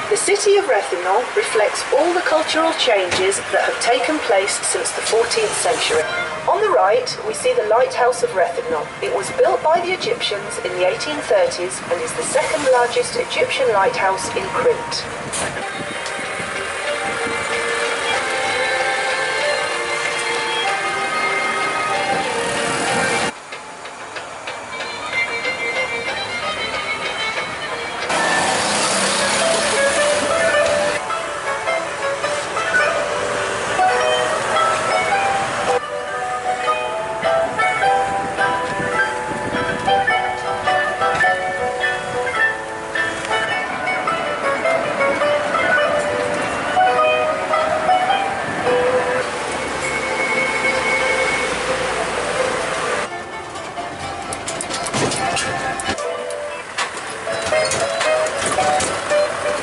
The city of Rethymno reflects all the cultural changes that have taken place since the 14th century. On the right, we see the lighthouse of Rethymno. It was built by the Egyptians in the 1830s and is the second largest Egyptian lighthouse in Crete.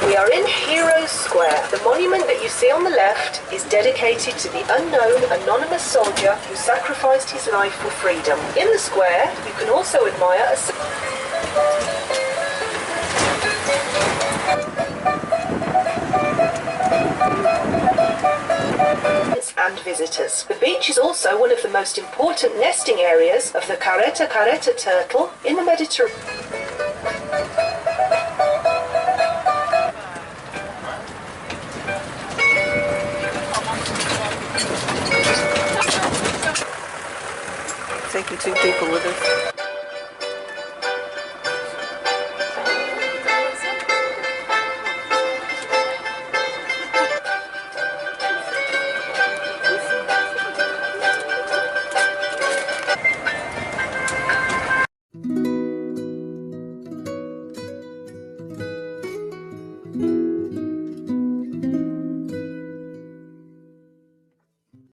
We are in Heroes Square. The monument that you see on the left is dedicated to the unknown anonymous soldier who sacrificed his life for freedom. In the square, you can also admire and visitors. The beach is also one of the most important nesting areas of the Crete turtle in the Mediterranean. Taking two people with us.